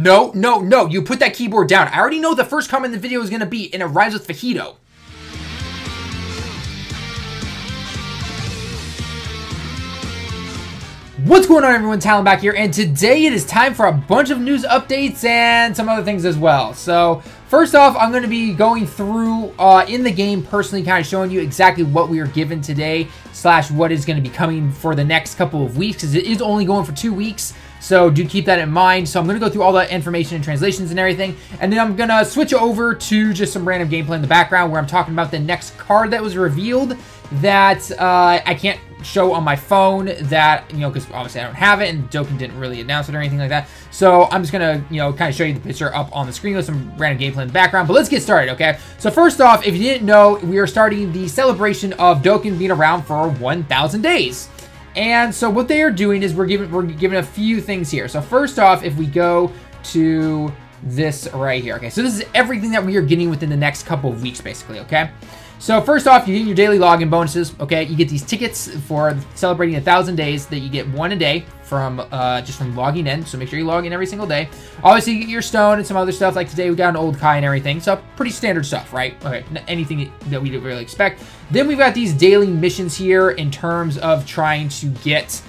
No, no, no. You put that keyboard down. I already know the first comment in the video is going to be, and it rhymes with fajito. What's going on, everyone? Talon back here, and today it is time for a bunch of news updates and some other things as well. So first off, I'm going to be going through in the game personally, kind of showing you exactly what we are given today / what is going to be coming for the next couple of weeks, because it is only going for 2 weeks. So do keep that in mind. So I'm going to go through all the information and translations and everything, and then I'm going to switch over to just some random gameplay in the background where I'm talking about the next card that was revealed that I can't show on my phone, that, you know, because obviously I don't have it, and Dokkan didn't really announce it or anything like that. So I'm just gonna, you know, kind of show you the picture up on the screen with some random gameplay in the background. But let's get started, okay? So first off, if you didn't know, we are starting the celebration of Dokkan being around for 1,000 days. And so what they are doing is we're giving a few things here. So first off, if we go to this right here, okay, so this is everything that we are getting within the next couple of weeks, basically, okay? So first off, you get your daily login bonuses, okay? You get these tickets for celebrating 1,000 days that you get one a day from just from logging in. So make sure you log in every single day. Obviously, you get your stone and some other stuff. Like today, we got an old Kai and everything. So pretty standard stuff, right? Okay, anything that we didn't really expect. Then we've got these daily missions here in terms of trying to get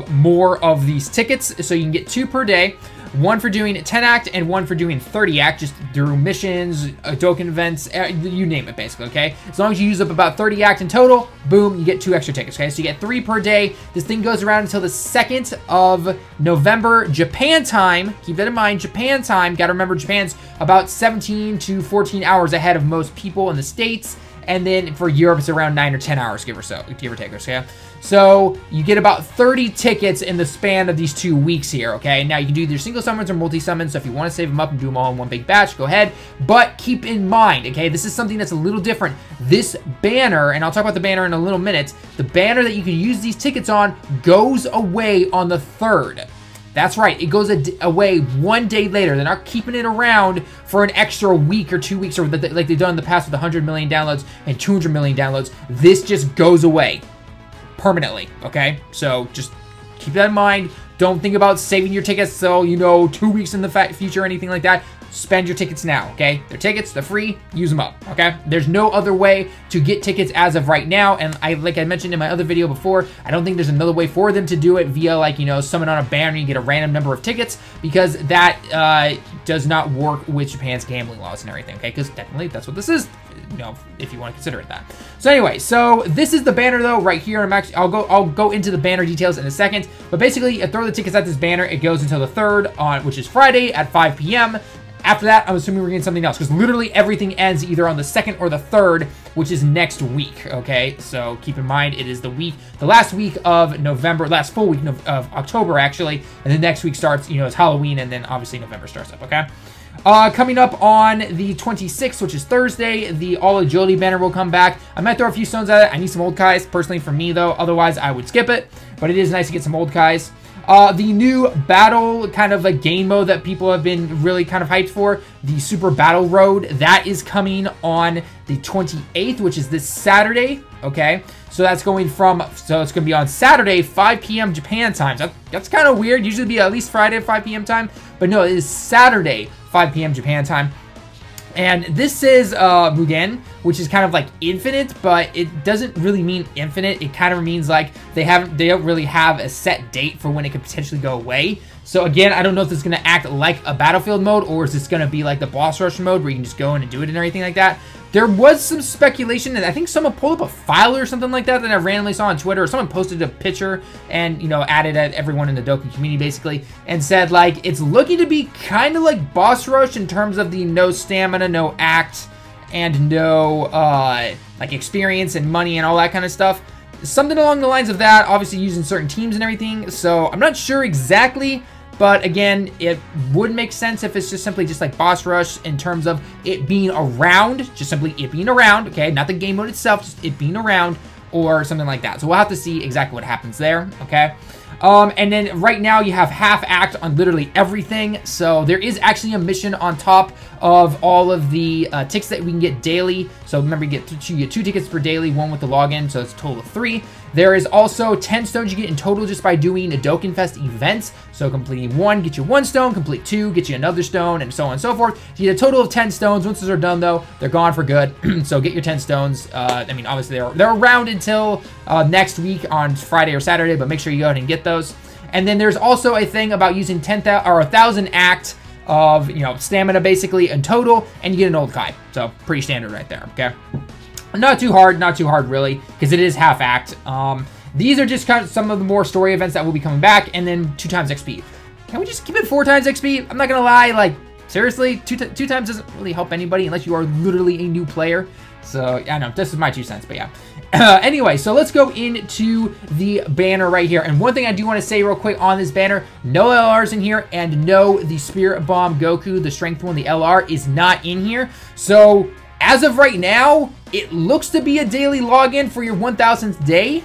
more of these tickets. So you can get 2 per day. 1 for doing 10 act and 1 for doing 30 act, just through missions, Dokkan events, you name it, basically, okay? As long as you use up about 30 act in total, boom, you get 2 extra tickets, okay? So you get 3 per day. This thing goes around until the 2nd of November, Japan time. Keep that in mind, Japan time. Gotta remember, Japan's about 17 to 14 hours ahead of most people in the States. And then for Europe, it's around 9 or 10 hours, give or take, okay? So you get about 30 tickets in the span of these 2 weeks here, okay? Now you can do either single summons or multi-summons, so if you want to save them up and do them all in one big batch, go ahead. But keep in mind, okay, this is something that's a little different. This banner, and I'll talk about the banner in a little minute, the banner that you can use these tickets on goes away on the 3rd. That's right, it goes away 1 day later. They're not keeping it around for an extra week or 2 weeks, or like they've done in the past with 100 million downloads and 200 million downloads. This just goes away permanently, okay? So just keep that in mind. Don't think about saving your tickets so, you know, 2 weeks in the future or anything like that. Spend your tickets now, okay? They're tickets, they're free, use them up, okay? There's no other way to get tickets as of right now, and like I mentioned in my other video before, I don't think there's another way for them to do it via, like, you know, summon on a banner, you get a random number of tickets, because that does not work with Japan's gambling laws and everything, okay? Because technically, that's what this is, you know, if you want to consider it that. So anyway, so this is the banner though, right here. I'll go into the banner details in a second, but basically, you throw the tickets at this banner, it goes until the 3rd, which is Friday at 5 p.m. After that, I'm assuming we're getting something else, because literally everything ends either on the 2nd or the 3rd, which is next week, okay? So keep in mind, it is the last week of November, last full week of October, actually, and the next week starts, you know, it's Halloween, and then obviously November starts up, okay? Coming up on the 26th, which is Thursday, the All Agility banner will come back. I might throw a few stones at it. I need some old Kais, personally, for me, though. Otherwise, I would skip it, but it is nice to get some old Kais. The new battle kind of like game mode that people have been really kind of hyped for, the Super Battle Road, that is coming on the 28th, which is this Saturday, okay? So that's going from, so it's going to be on Saturday, 5 p.m. Japan time. So that's kind of weird. Usually be at least Friday at 5 p.m. time, but no, it is Saturday, 5 p.m. Japan time. And this is Mugen, which is kind of like infinite, but it doesn't really mean infinite. It kind of means like they don't really have a set date for when it could potentially go away. So again, I don't know if this is going to act like a battlefield mode, or is this going to be like the boss rush mode where you can just go in and do it and everything like that. There was some speculation, and I think someone pulled up a file or something like that I randomly saw on Twitter, or someone posted a picture and, you know, added at everyone in the Dokkan community basically, and said like it's looking to be kind of like boss rush in terms of the no stamina, no act, and no like experience and money and all that kind of stuff. Something along the lines of that, obviously using certain teams and everything. So I'm not sure exactly. But again, it would make sense if it's just simply just like boss rush in terms of it being around, just simply it being around, okay? Not the game mode itself, just it being around or something like that. So we'll have to see exactly what happens there, okay? And then right now you have half act on literally everything. So there is actually a mission on top of all of the tickets that we can get daily. So remember, you get 2 tickets per daily, 1 with the login, so it's a total of 3. There is also 10 stones you get in total just by doing a Dokkenfest events. So completing 1 get you 1 stone, complete 2 get you another stone, and so on and so forth. You get a total of 10 stones. Once those are done though, they're gone for good. So get your 10 stones. I mean, obviously they're around until next week on Friday or Saturday, but make sure you go ahead and get those. And then there's also a thing about using 10,000 or 1,000 act of, you know, stamina basically in total, and you get an old Kai. So pretty standard right there, okay? Not too hard really, because it is half act. These are just kind of some of the more story events that will be coming back, and then 2 times XP. Can we just keep it 4 times XP? I'm not gonna lie, like, seriously, two times doesn't really help anybody unless you are literally a new player. So, I know, this is my 2 cents, but yeah. Anyway, so let's go into the banner right here. And one thing I do want to say real quick on this banner, no LRs in here, and no, the Spirit Bomb Goku, the Strength one, the LR, is not in here. So, as of right now, it looks to be a daily login for your 1000th day.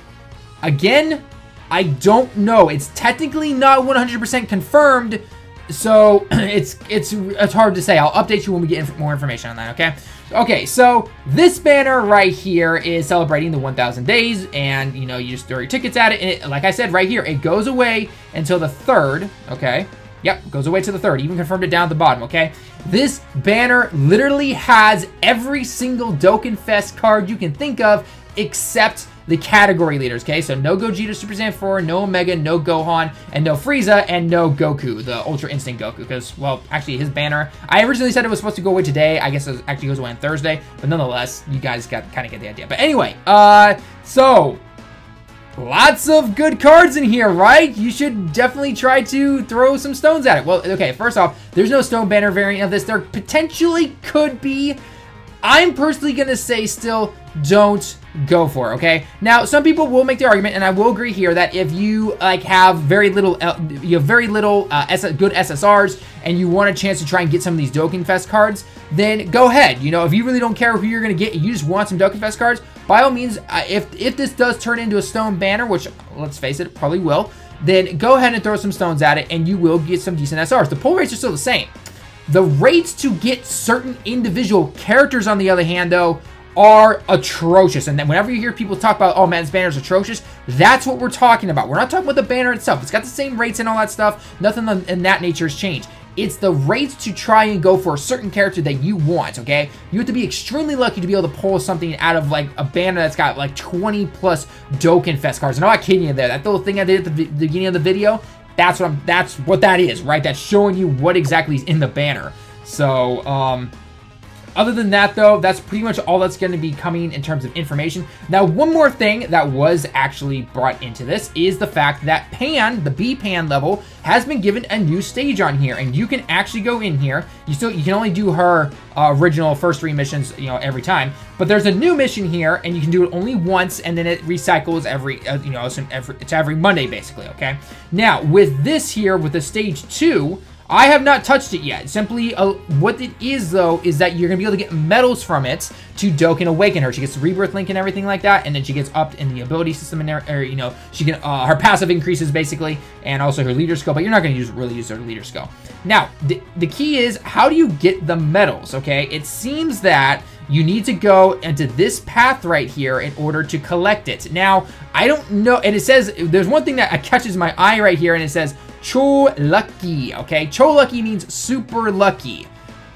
Again, I don't know. It's technically not 100% confirmed, so it's hard to say. I'll update you when we get more information on that, okay? Okay, so this banner right here is celebrating the 1,000 days, and, you know, you just throw your tickets at it, and it, like I said right here, it goes away until the 3rd, okay? Yep, goes away to the 3rd. Even confirmed it down at the bottom, okay? This banner literally has every single Dokkenfest card you can think of except the category leaders, okay? So no Gogeta Super Saiyan 4, no Omega, no Gohan, and no Frieza, and no Goku, the Ultra Instinct Goku, because, well, actually his banner, I originally said it was supposed to go away today. I guess it actually goes away on Thursday, but nonetheless, you guys kind of get the idea. But anyway, so lots of good cards in here, right? You should definitely try to throw some stones at it. Well, okay, first off, there's no stone banner variant of this. There potentially could be. I'm personally going to say still don't go for it, okay? Now, some people will make the argument, and I will agree here, that if you like have very little good SSRs and you want a chance to try and get some of these Dokkenfest cards, then go ahead. You know, if you really don't care who you're going to get, you just want some Dokkenfest cards, by all means, if this does turn into a stone banner, which, let's face it probably will, then go ahead and throw some stones at it, and you will get some decent SRs. The pull rates are still the same. The rates to get certain individual characters, on the other hand, though, are atrocious. And then whenever you hear people talk about, oh man, this banner is atrocious, that's what we're talking about. We're not talking about the banner itself. It's got the same rates and all that stuff. Nothing in that nature has changed. It's the rates to try and go for a certain character that you want, okay? You have to be extremely lucky to be able to pull something out of, like, a banner that's got, like, 20 plus Dokkenfest cards. And I'm not kidding you there. That little thing I did at the beginning of the video, that's what that is, right? That's showing you what exactly is in the banner. So, other than that, though, that's pretty much all that's going to be coming in terms of information. Now, one more thing that was actually brought into this is the fact that Pan, the B-Pan level, has been given a new stage on here, and you can actually go in here. You can only do her original first 3 missions, you know, every time. But there's a new mission here, and you can do it only once, and then it recycles every, you know, it's every Monday, basically, okay? Now, with this here, with the stage 2, I have not touched it yet. Simply, what it is, though, is that you're going to be able to get medals from it to Dokkan Awaken her. She gets the Rebirth Link and everything like that, and then she gets upped in the ability system in there, or, you know, she can, her passive increases, basically, and also her leader skill, but you're not going to really use her leader skill. Now, the key is, how do you get the medals, okay? It seems that you need to go into this path right here in order to collect it. Now, I don't know, and it says, there's one thing that catches my eye right here, and it says, Cho Lucky, okay? Cho Lucky means super lucky.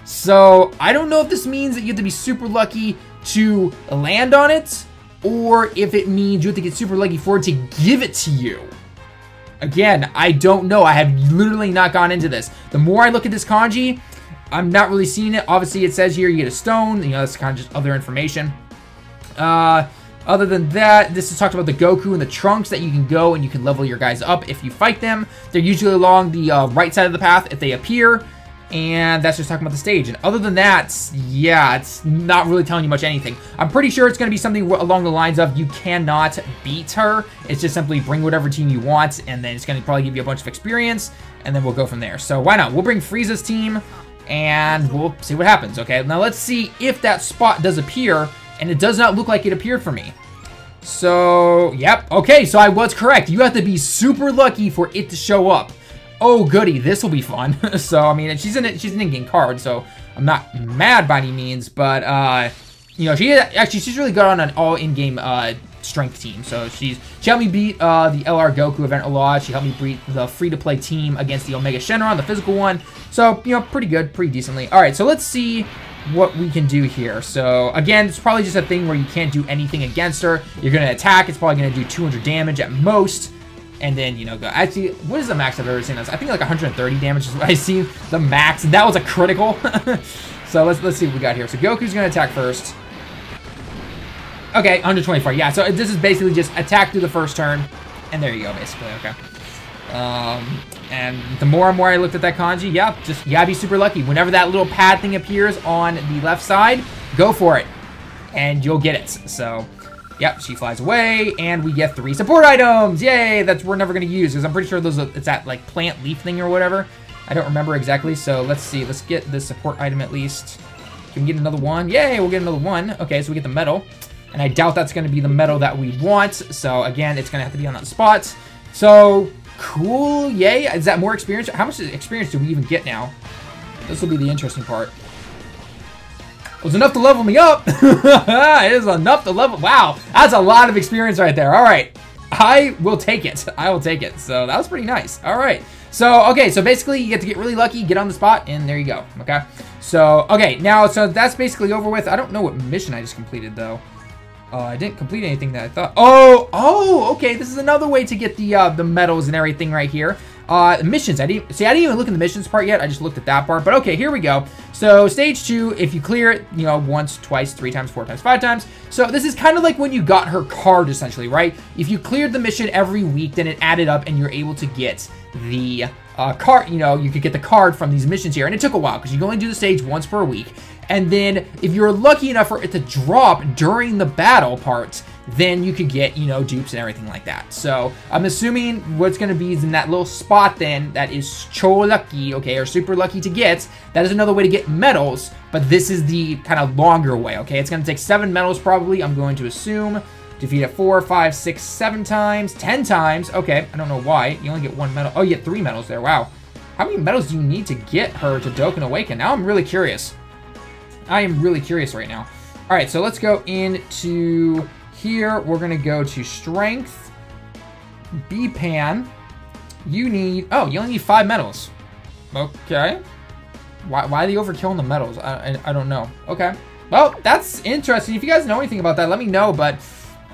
So, I don't know if this means that you have to be super lucky to land on it, or if it means you have to get super lucky for it to give it to you. Again, I don't know. I have literally not gone into this. The more I look at this kanji, I'm not really seeing it. Obviously, it says here you get a stone. You know, that's kind of just other information. Other than that, this is talked about the Goku and the Trunks that you can go and you can level your guys up if you fight them. They're usually along the right side of the path if they appear. And that's just talking about the stage. And other than that, yeah, it's not really telling you much anything. I'm pretty sure it's going to be something along the lines of you cannot beat her. It's just simply bring whatever team you want, and then it's going to probably give you a bunch of experience, and then we'll go from there. So why not? We'll bring Frieza's team, and we'll see what happens, okay? Now let's see if that spot does appear, and it does not look like it appeared for me. So, yep. Okay, so I was correct. You have to be super lucky for it to show up. Oh, goody. This will be fun. So, I mean, she's an in-game card, so I'm not mad by any means, but, you know, she's really good on an all in-game strength team. So she helped me beat the LR Goku event a lot. She helped me beat the free-to-play team against the Omega Shenron, the physical one. So, you know, pretty good, pretty decently. All right, so let's see what we can do here. So, again, it's probably just a thing where you can't do anything against her. You're going to attack. It's probably going to do 200 damage at most. And then, you know, go. Actually, what is the max I've ever seen? I think like 130 damage is what I see the max. And that was a critical. So let's see what we got here. So Goku's going to attack first. Okay, 124. Yeah, so this is basically just attack through the first turn. And there you go, basically. Okay. And the more and more I looked at that kanji, yeah, just, you gotta be super lucky. Whenever that little pad thing appears on the left side, go for it. And you'll get it. So, yep, she flies away, and we get 3 support items. Yay! That's we're never gonna use, because I'm pretty sure it's that, like, plant leaf thing or whatever. I don't remember exactly, so let's see. Let's get this support item at least. Can we get another one? Yay, we'll get another one. Okay, so we get the medal. And I doubt that's gonna be the medal that we want. So, again, it's gonna have to be on that spot. So, cool, yay. Is that more experience? How much experience do we even get now? This will be the interesting part. It was enough to level me up. It is enough to level. Wow, that's a lot of experience right there. All right, I will take it. I will take it. So that was pretty nice. All right. So, okay, so basically you get to get really lucky, get on the spot, and there you go. Okay. So, okay, now, so that's basically over with. I don't know what mission I just completed, though. I didn't complete anything that I thought. Oh, okay. This is another way to get the medals and everything right here. Missions. I didn't even look at the missions part yet. I just looked at that part. But okay, here we go. So stage 2, if you clear it, you know, once, twice, 3 times, 4 times, 5 times. So this is kind of like when you got her card, essentially, right? If you cleared the mission every week, then it added up, and you're able to get the card. You know, you could get the card from these missions here, and it took a while because you can only do the stage once per week. And then if you're lucky enough for it to drop during the battle parts, then you could get, you know, dupes and everything like that. So I'm assuming what's going to be is in that little spot then that is cho lucky, okay, or super lucky to get. That is another way to get medals, but this is the kind of longer way, okay? It's going to take 7 medals probably, I'm going to assume. Defeat it 4, 5, 6, 7 times, 10 times. Okay, I don't know why. You only get 1 medal. Oh, you get 3 medals there. Wow. How many medals do you need to get her to Dokkan Awaken? Now I'm really curious. I am really curious right now. All right, so let's go into here. We're going to go to Strength. B-Pan. You need... Oh, you only need 5 medals. Okay. Why the overkill on the medals? I don't know. Okay. Well, that's interesting. If you guys know anything about that, let me know, but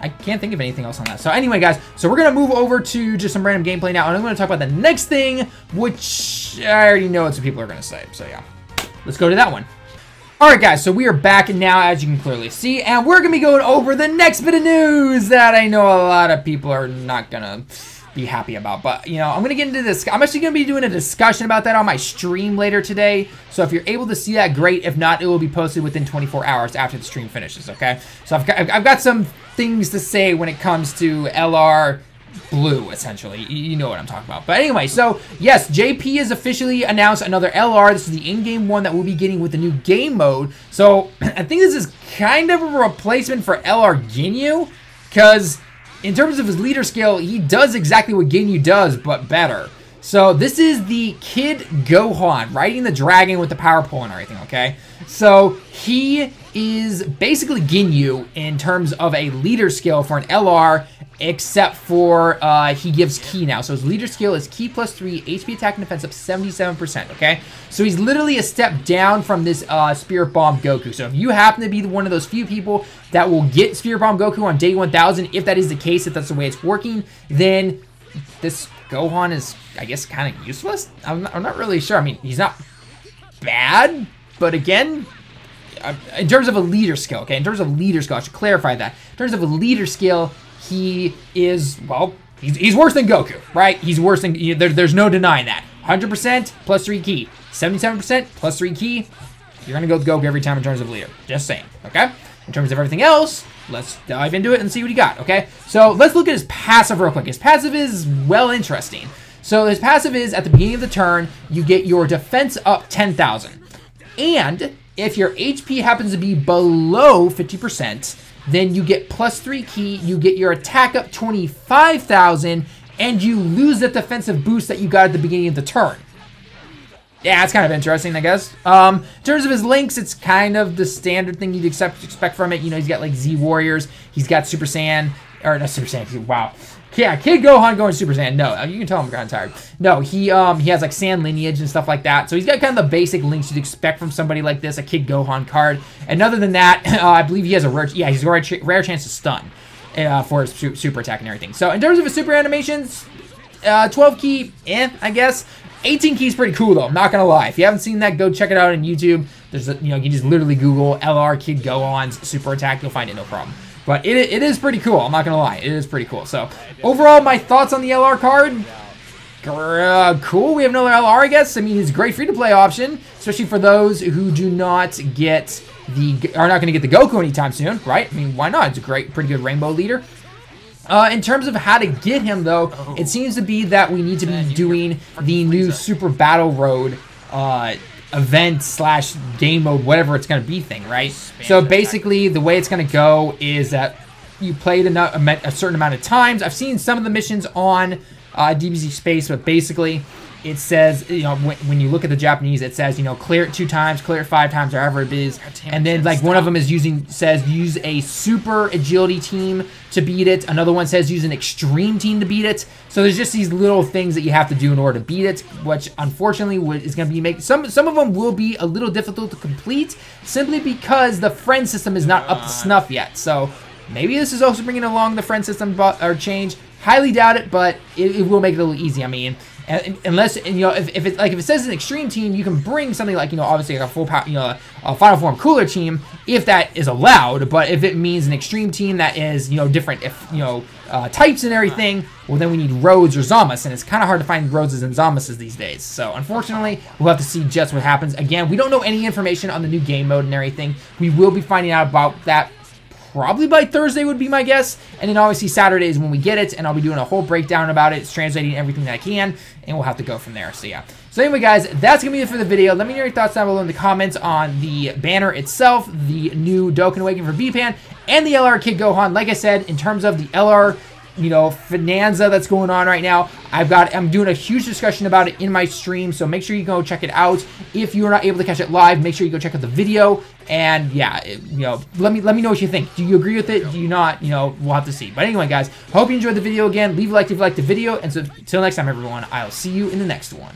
I can't think of anything else on that. So anyway, guys, so we're going to move over to just some random gameplay now, and I'm going to talk about the next thing, which I already know what some people are going to say. So yeah, let's go to that one. Alright guys, so we are back now, as you can clearly see, and we're going to be going over the next bit of news that I know a lot of people are not going to be happy about. But, you know, I'm going to get into this. I'm actually going to be doing a discussion about that on my stream later today. So if you're able to see that, great. If not, it will be posted within 24 hours after the stream finishes, okay? So I've got some things to say when it comes to LR Blue, essentially. You know what I'm talking about. But anyway, so yes, JP has officially announced another LR. This is the in-game one that we'll be getting with the new game mode. So I think this is kind of a replacement for LR Ginyu, because in terms of his leader skill, he does exactly what Ginyu does, but better. So this is the Kid Gohan riding the dragon with the power pole and everything, okay? So he is basically Ginyu in terms of a leader skill for an LR, except for he gives Ki now. So his leader skill is Ki plus 3, HP attack and defense up 77%, okay? So he's literally a step down from this Spirit Bomb Goku. So if you happen to be one of those few people that will get Spirit Bomb Goku on day 1000, if that is the case, if that's the way it's working, then this Gohan is, I guess, kind of useless? I'm not really sure. I mean, he's not bad, but again, in terms of a leader skill, okay? In terms of leader skill, I should clarify that. In terms of a leader skill, he is, well, he's worse than Goku, right? He's worse than, there's no denying that. 100% plus 3 Ki. 77% plus 3 Ki. You're going to go with Goku every time in terms of leader. Just saying, okay? In terms of everything else, let's dive into it and see what he got, okay? So let's look at his passive real quick. His passive is, well, interesting. So his passive is, at the beginning of the turn, you get your defense up 10,000. And if your HP happens to be below 50%, then you get plus 3 Ki, you get your attack up 25,000, and you lose the defensive boost that you got at the beginning of the turn. Yeah, it's kind of interesting, I guess. In terms of his links, it's kind of the standard thing you'd expect from it. You know, he's got like Z Warriors, he's got Super Saiyan, or not Super Saiyan. Wow. Yeah, Kid Gohan going Super Saiyan. No, you can tell I'm kind of tired. No, he has like Saiyan lineage and stuff like that. So he's got kind of the basic links you'd expect from somebody like this, a Kid Gohan card. And other than that, I believe he has a rare, yeah, he's a rare chance to stun for his super attack and everything. So in terms of his super animations, 12 key, I guess. 18 key is pretty cool though. I'm not gonna lie. If you haven't seen that, go check it out on YouTube. There's you can just literally Google LR Kid Gohan's super attack. You'll find it no problem. But it is pretty cool. I'm not going to lie. It is pretty cool. So, overall, my thoughts on the LR card. Cool. We have another LR, I guess. I mean, it's a great free-to-play option, especially for those who do not get are not going to get the Goku anytime soon, right? I mean, why not? It's a pretty good rainbow leader. In terms of how to get him, though, it seems to be that we need to be doing the new Super Battle Road event slash game mode, whatever it's going to be thing, right? So basically the way it's going to go is that you played a certain amount of times. I've seen some of the missions on DBZ Space, but basically it says, when you look at the Japanese, it says, clear it 2 times, clear it 5 times, or however it is. And then like one of them is says use a super agility team to beat it. Another one says use an extreme team to beat it. So there's just these little things that you have to do in order to beat it, which unfortunately is going to be some of them will be a little difficult to complete simply because the friend system is not up to snuff yet. So maybe this is also bringing along the friend system or change. Highly doubt it, but it will make it a little easy. I mean, unless if it says an extreme team, you can bring something like obviously like a full power a Final Form Cooler team if that is allowed. But if it means an extreme team that is different types and everything, well then we need Rhodes or Zamasu, and it's kind of hard to find Rhodeses and Zamasus these days. So unfortunately, we'll have to see just what happens. Again, we don't know any information on the new game mode and everything. We will be finding out about that probably by Thursday would be my guess, and then obviously Saturday is when we get it, and I'll be doing a whole breakdown about it. It's translating everything that I can, and we'll have to go from there. So yeah. So anyway, guys, that's gonna be it for the video. Let me know your thoughts down below in the comments on the banner itself, the new Dokkan Awakening for B-Pan, and the LR Kid Gohan. Like I said, in terms of the LR Finanza that's going on right now, I'm doing a huge discussion about it in my stream, so make sure you go check it out. If you're not able to catch it live, make sure you go check out the video. And yeah, let me know what you think. Do you agree with it? Do you not? We'll have to see. But anyway, guys, hope you enjoyed the video. Again, leave a like if you liked the video, and so until next time, everyone, I'll see you in the next one.